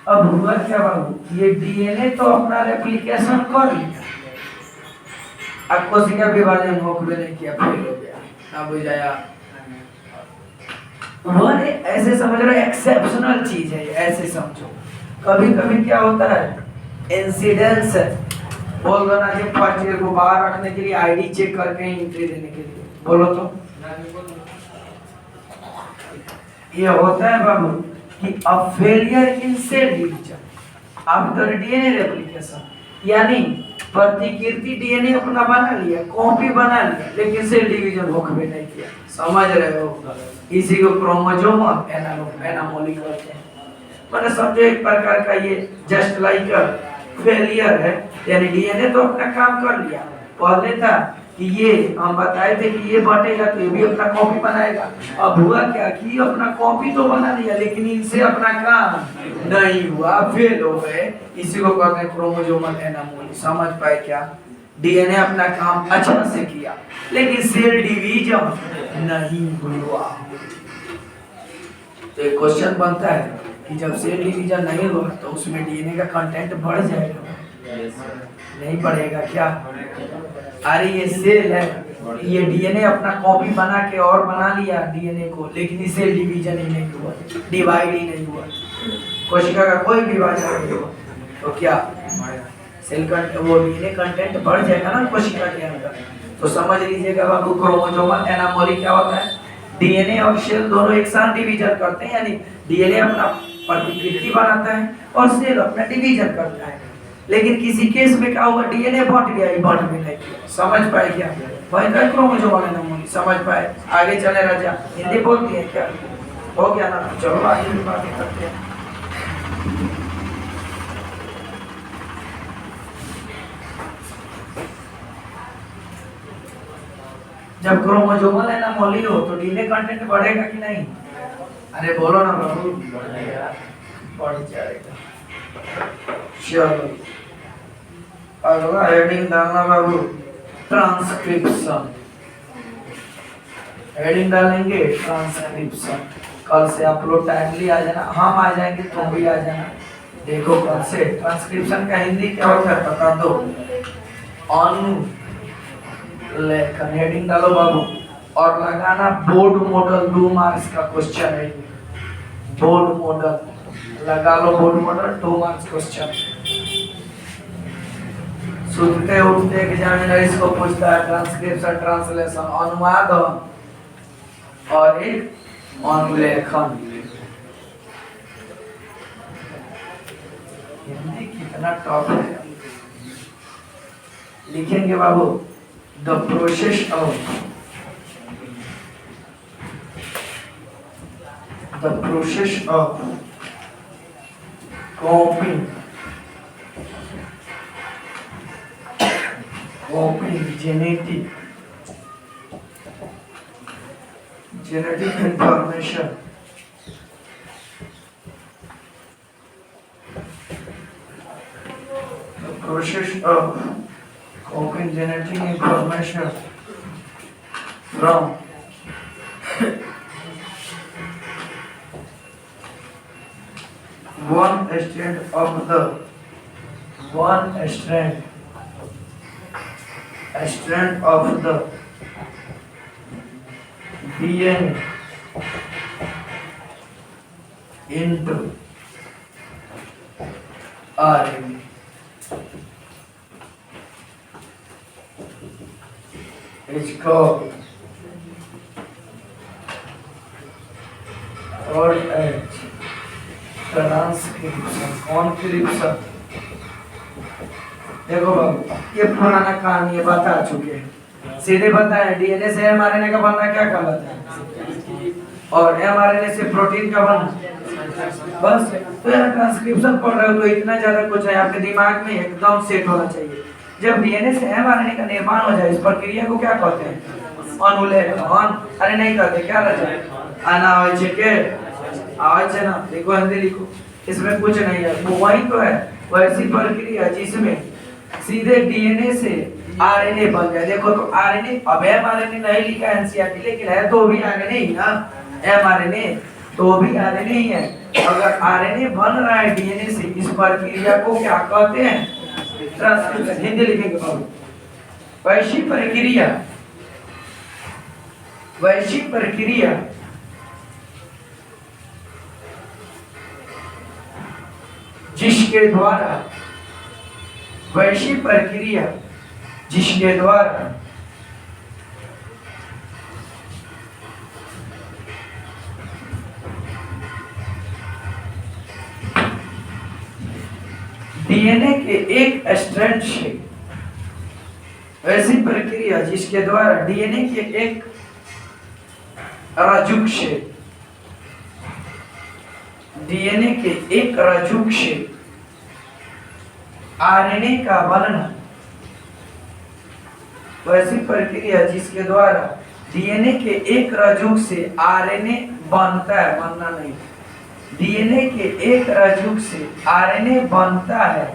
अब हुआ क्या बाबू, ये डीएनए तो अपना रेप्लिकेशन कर लिया, अब कोशिका विभाजन हो नहीं किया, फेल हो गया। अब बुझाया वह ऐसे समझ रहे एक्सेप्शनल चीज है, ऐसे समझो। कभी कभी क्या होता है, इंसिडेंस है, बोल दो ना कि फर्स्ट ईयर को बाहर रखने के लिए आईडी चेक करके एंट्री देने के लिए, बोलो तो ये होता है बाबू कि a failure in cell division after DNA replication, यानी प्रतिकृति डीएनए अपना बना लिया, कॉपी बना लिया, लेकिन सेल डिवीजन होकबे नहीं किया। समझ रहे हो? इसी को क्रोमोसोम एनामोली कहते हैं। मैंने समझो एक प्रकार का ये जस्ट लाइक फेलियर है, यानी डीएनए तो अपना काम कर लिया। पहले था कि ये हम बताए थे कि ये बटेगा तो ये भी अपना कॉपी बनाएगा। अब हुआ क्या कि अपना कॉपी तो बना लिया, लेकिन इनसे अपना काम नहीं हुआ, फेल हो गए। इसी को कहते हैं क्रोमोसोमल एनामोली। समझ पाए क्या? डीएनए अपना काम अच्छा से किया, लेकिन सेल डिवीजन नहीं हुआ। तो एक क्वेश्चन बनता है कि जब सेल डिवीजन नहीं हुआ तो उसमें डीएनए का कंटेंट बढ़ जाएगा, नहीं बढ़ेगा क्या? अरे ये सेल है, ये डीएनए अपना कॉपी बना के और बना लिया डीएनए को, लेकिन सेल डिवीजन ही नहीं हुआ, डिवाइड ही नहीं हुआ, कोशिका का कोई विभाजन नहीं हुआ। तो क्या सेल वो डीएनए कंटेंट बढ़ जाएगा ना कोशिका के अंदर। तो समझ लीजिएगा बाबू, क्रोमोसोमल एनामोली क्या होता है? डीएनए और सेल दोनों एक साथ डिवीजन करते हैं, यानी डीएनए अपना प्रतिकृति बनाता है और सेल अपना डिवीजन करता है। लेकिन किसी केस में क्या होगा, डीएनए बट गया, बट भी नहीं। समझ पाए क्या? वही तो क्रोमोसोमल एनामोली। समझ पाए? आगे चले राजा, हिंदी बोलती है क्या? हो गया ना? चलो आगे भी बातें करते हैं। जब क्रोमोसोमल एनामोली हो तो डीएनए कंटेंट बढ़ेगा कि नहीं? अरे बोलो ना बाबू, बढ़ जाएगा। चलो अगला हेडिंग डालना बाबू, ट्रांसक्रिप्शन। हेडिंग डालेंगे ट्रांसक्रिप्शन। कल से आप लोग टाइमली आ जाना, हम आ जाएंगे तुम भी आ जाना। देखो कल से ट्रांसक्रिप्शन का हिंदी क्या होता है बता दो, अनुलेखन। हेडिंग डालो बाबू और लगाना बोर्ड मॉडल, 2 मार्क्स का क्वेश्चन है। बोर्ड मॉडल लगा लो, बोर्ड मॉडल 2 मार्क्स क्वेश्चन। सुनते उठते एग्जामिनर इसको पूछता है, ट्रांसक्रिप्शन, ट्रांसलेशन, अनुवाद और एक अनुलेखन। हिंदी कितना टफ है। लिखेंगे बाबू, the process of copying genetic information the process of copying genetic information from one strand of the DNA into RNA. It's called transcription. देखो बाबू, ये पुराना कहानी है, बता चुके हैं, सीधे बताया डीएनए से एमआरएनए का बनना क्या कहलाता है, और एमआरएनए से प्रोटीन का बनना। बस तो यार ट्रांसक्रिप्शन पढ़ रहे हो तो इतना ज्यादा कुछ है आपके दिमाग में एकदम सेट होना चाहिए। जब डीएनए से एमआरएनए का निर्माण हो जाए, इस प्रक्रिया को क्या कहते हैं? अनुलेखन। अरे नहीं कहते क्या रहता? आवाज ना, देखो हिंदी लिखो, इसमें कुछ नहीं है, वो वही तो है, वैसी प्रक्रिया जिसमें सीधे डीएनए से आरएनए बन जाए। देखो तो आरएनए, अब एमआरएनए नहीं लिखा है एनसीईआरटी, लेकिन है तो भी आरएनए ही ना, एमआरएनए तो भी आरएनए ही है। अगर आरएनए बन रहा है डीएनए से, इस प्रक्रिया को क्या कहते हैं? ट्रांसक्रिप्शन। हिंदी लिखेंगे बाबू, वैसी प्रक्रिया जिसके द्वारा वैसी प्रक्रिया जिसके द्वारा डीएनए के एक स्ट्रैंड से वैसी प्रक्रिया जिसके द्वारा डीएनए के एक राजुक से डीएनए के एक राजुक से आरएनए का बनना, वैसी प्रक्रिया जिसके द्वारा डीएनए के एक राजुक से आरएनए बनता है, बनना नहीं, डीएनए के एक राजुक से आरएनए बनता है,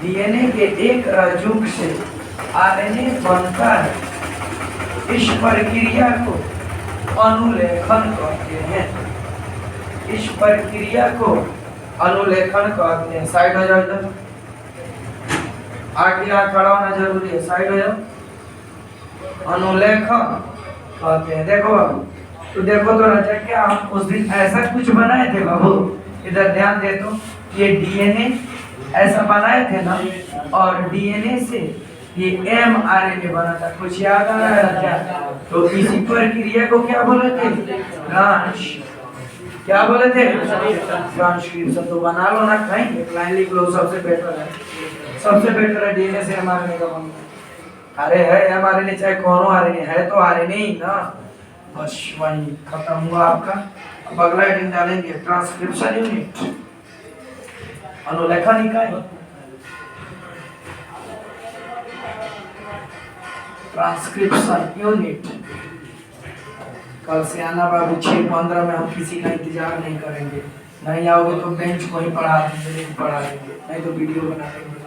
डीएनए के एक राजुक से आरएनए बनता है। इस प्रक्रिया को अनुलेखन कहते हैं। इस प्रक्रिया को अनुलेखन कहते हैं। साइड हो जाओ इधर, आगे यहाँ खड़ा होना जरूरी है, साइड हो जाओ। अनुलेखन कहते हैं। देखो बाबू, तो देखो तो राजा क्या हम उस दिन ऐसा कुछ बनाए थे बाबू, इधर ध्यान दे तो, ये डीएनए ऐसा बनाए थे ना, और डीएनए से ये एमआरएनए बना था, कुछ याद आ रहा है क्या? तो इसी प्रक्रिया को क्या बोले थे? क्या बोले थे? ट्रांसक्रिप्शन। तो बना लो ना, कहीं एक लाइन लिख लो, सबसे बेटर है, सबसे बेटर है डीएनए से एमआरएनए का बनना। अरे है एमआरएनए, चाहे कौन आरएनए है, तो आरएनए ही ना, बस वही खत्म हुआ आपका। अब अगला हेडिंग डालेंगे ट्रांसक्रिप्शन यूनिट, अनुलेखन इकाई। Transcription unit. कल से आना बाबू, 6:15 में हम किसी का इंतजार नहीं करेंगे। नहीं आओगे तो बेंच को ही पढ़ा देंगे, नहीं तो वीडियो बना देंगे।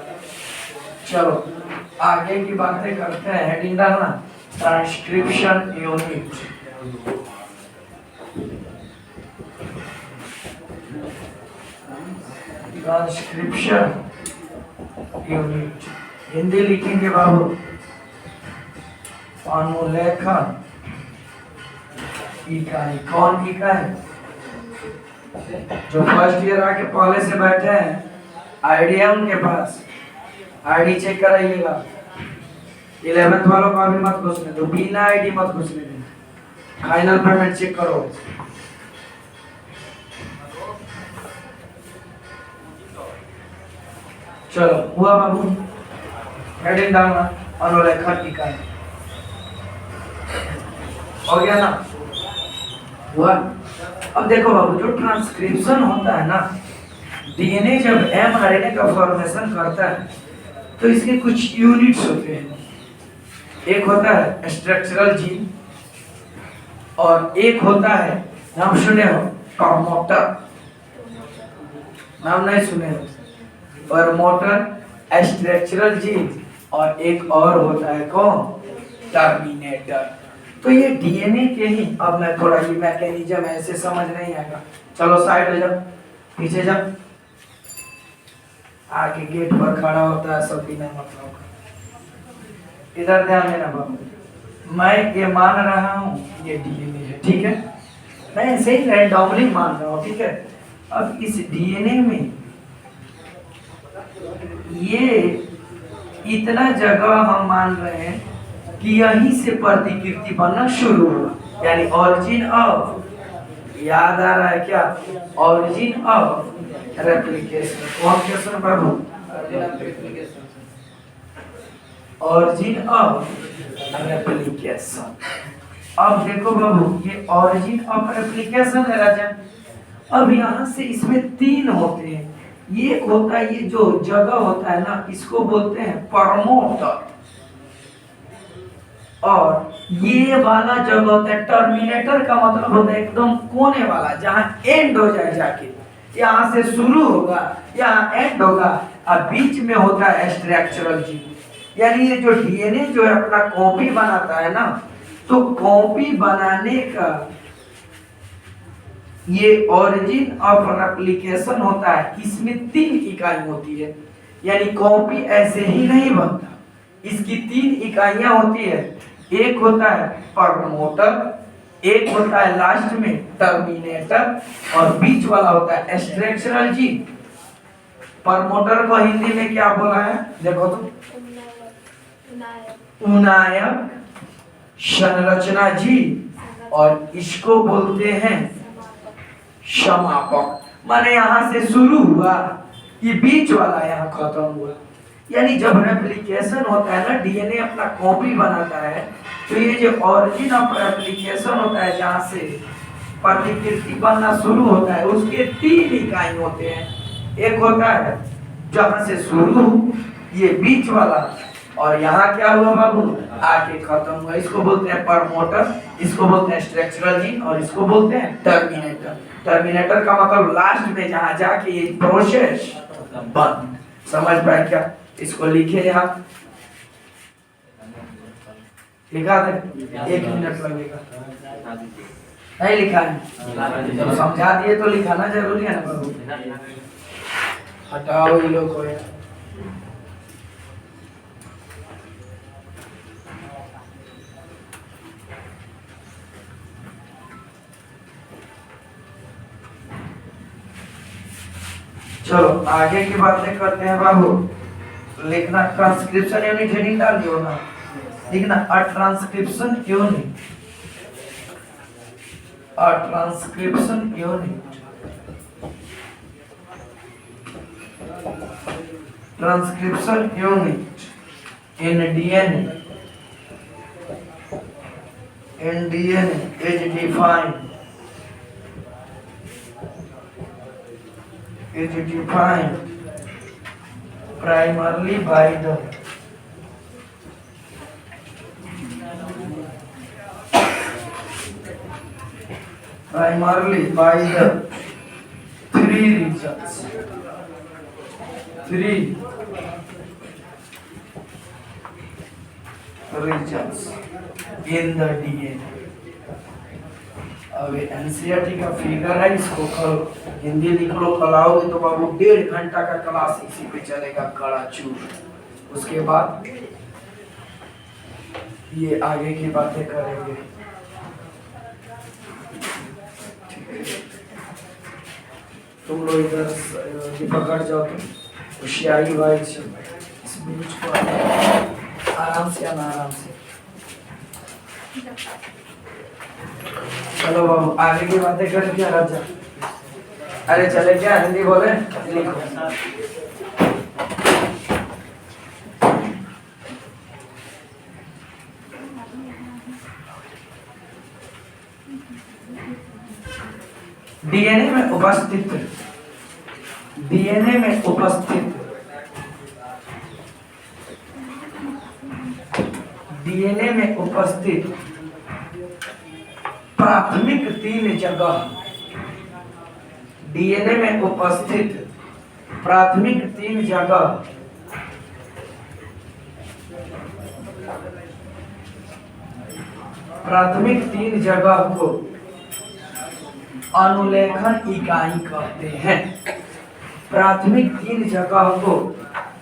चलो आगे की बातें करते हैं। हेडिंग डालना transcription unit. Transcription unit Hindi लिखेंगे बाबू, अनुलेखन इकाई। कौन इकाई? जो फर्स्ट ईयर आके पहले से बैठे हैं, आइडिया उनके पास, आईडी चेक कराइएगा। 11th वालों को अभी मत घुसने दो, बिना आईडी मत घुसने दो। फाइनल पेमेंट चेक करो। चलो हुआ बाबू, हेडिंग डालना अनुलेखन इकाई। हो गया ना? हुआ। अब देखो बाबू, जो ट्रांसक्रिप्शन होता है ना, डीएनए जब एमआरएनए का फॉर्मेशन करता है तो इसके कुछ यूनिट्स होते हैं। एक होता है स्ट्रक्चरल जीन, और एक होता है, नाम सुने हो, प्रमोटर। नाम नहीं सुने हो? प्रमोटर, स्ट्रक्चरल जीन, और एक और होता है कौन? टर्मिनेटर। तो ये डीएनए के ही, अब मैं थोड़ा ये मैकेनिज्म ऐसे समझ नहीं आएगा, चलो साइड हो जाओ, पीछे जाओ। आगे गेट पर खड़ा होता है सब बिना मतलब का। इधर ध्यान देना बाबू, मैं ये मान रहा हूँ ये डीएनए है, ठीक है? मैं ऐसे ही रैंडमली मान रहा हूँ, ठीक है? अब इस डीएनए में ये इतना जगह हम मान रहे हैं कि यहीं से प्रतिकृति बनना शुरू हुआ, यानी ऑरिजिन ऑफ, याद आ रहा है क्या? Origin of replication. कौन क्वेश्चन बाबू? Origin of replication. अब देखो बाबू, ये ऑरिजिन ऑफ रेप्लिकेशन है राजा। अब यहाँ से इसमें 3 होते हैं। ये होता है, ये जो जगह होता है ना, इसको बोलते हैं प्रमोटर, और ये वाला जगह होता है टर्मिनेटर। का मतलब होता है एकदम कोने वाला, जहाँ एंड हो जाए जाके, यहाँ से शुरू होगा, यहाँ एंड होगा, और बीच में होता है स्ट्रक्चरल जीन। यानी ये जो डीएनए जो है अपना कॉपी बनाता है ना, तो कॉपी बनाने का ये ओरिजिन ऑफ रेप्लिकेशन होता है। इसमें 3 इकाई होती है, यानी कॉपी ऐसे ही नहीं बनता, इसकी 3 इकाइयां होती है। एक होता है प्रमोटर, एक होता है लास्ट में टर्मिनेटर, और बीच वाला होता है स्ट्रक्चरल जीन। प्रमोटर को हिंदी में क्या बोला है, देखो तो, उनायक संरचना जी, और इसको बोलते हैं समापक। माने यहाँ से शुरू हुआ, ये बीच वाला यहाँ खत्म हुआ। यानी जब रेप्लिकेशन होता है ना, डीएनए अपना कॉपी बनाता है, तो ये जो ऑरिजिन ऑफ रेप्लिकेशन होता है, जहाँ से प्रतिकृति बनना शुरू होता है, उसके 3 इकाई होते हैं। एक होता है जहाँ से शुरू, ये बीच वाला, और यहाँ क्या हुआ बाबू, आके खत्म हुआ। इसको बोलते हैं प्रमोटर, इसको बोलते हैं स्ट्रक्चरल जीन, और इसको बोलते हैं टर्मिनेटर। टर्मिनेटर का मतलब लास्ट में जहाँ जाके ये प्रोसेस बंद। समझ पाए क्या? इसको लिखे यहाँ, लिखा दे, 1 मिनट लगेगा। नहीं लिखा है, जब समझा दिए तो लिखाना जरूरी है ना बाबू। हटाओ ये लोग को यार। चलो आगे की बातें करते हैं बाबू। लिखना ट्रांसक्रिप्शन यूनिट हेडिंग डाल दियो ना, लिखना a transcription unit, a transcription unit, transcription unit in DNA, in DNA is defined primarily by the three regions in the DNA। अब एनसीईआरटी का फिगर है, इसको कल हिंदी लिख लो, कल आओगे तो बाबू 1.5 घंटा का क्लास इसी पे चलेगा कड़ा चूर। उसके बाद ये आगे की बातें करेंगे। तुम लोग इधर पकड़ जाओ, तुम होशियारी वाइज इस बीच को आराम से आना, आराम से। चलो बाबू आगे की बातें कर, क्या राजा? अरे चले क्या, हिंदी बोले, लिखो। डीएनए में उपस्थित प्राथमिक 3 जगह, डीएनए में उपस्थित प्राथमिक 3 जगह को अनुलेखन इकाई कहते हैं। प्राथमिक 3 जगह को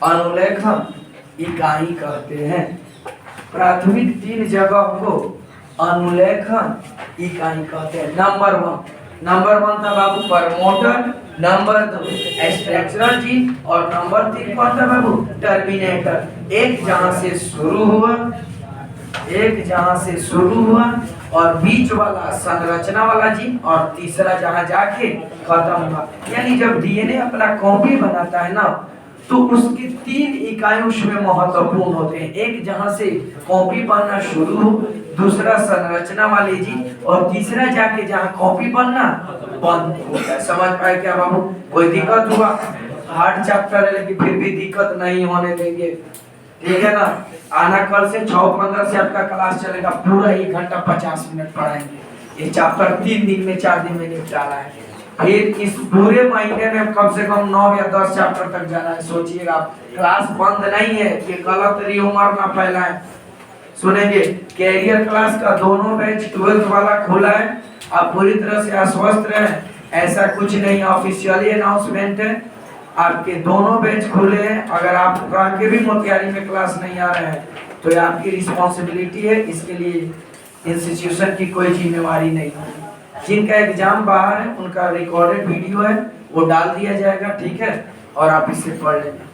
अनुलेखन इकाई कहते हैं। प्राथमिक 3 जगह को अनुलेखन इकाई कहते हैं। नंबर 1 था बाबू प्रमोटर, नंबर 2 स्ट्रक्चरल जीन, और नंबर 3 कौन था बाबू, टर्मिनेटर। एक जहां से शुरू हुआ और बीच वाला संरचना वाला जीन, और तीसरा जहां जाके खत्म हुआ। यानी जब डीएनए अपना कॉपी बनाता है ना, तो उसकी 3 इकाई उसमें महत्वपूर्ण होते हैं। एक जहां से कॉपी बनना शुरू हो, दूसरा संरचना वाले जीन, और तीसरा जाके जहां कॉपी बनना बंद होता है। समझ पाए क्या बाबू? कोई दिक्कत हुआ? हार्ड चैप्टर है लेकिन फिर भी दिक्कत नहीं होने देंगे, ठीक है ना? आना कल से 6:15 से आपका क्लास चलेगा, पूरा 1 घंटा 50 मिनट पढ़ाएंगे। ये चैप्टर 3 दिन में 4 दिन में निपटाना है। फिर इस पूरे महीने में कम से कम 9 या 10 चैप्टर तक जाना है। सोचिएगा, क्लास बंद नहीं है कि गलत र्यूमर ना फैलाएं। सुनेंगे, कैरियर क्लास का दोनों बैच 12th वाला खुला है, आप पूरी तरह से आश्वस्त रहें। ऐसा कुछ नहीं, ऑफिशियली अनाउंसमेंट है, आपके दोनों बैच खुले हैं। अगर आप कह के भी मोतिहारी में क्लास नहीं आ रहे हैं तो ये आपकी रिस्पॉन्सिबिलिटी है, इसके लिए इंस्टीट्यूशन की कोई जिम्मेवारी नहीं है। जिनका एग्जाम बाहर है उनका रिकॉर्डेड वीडियो है, वो डाल दिया जाएगा, ठीक है, और आप इसे पढ़ लेना।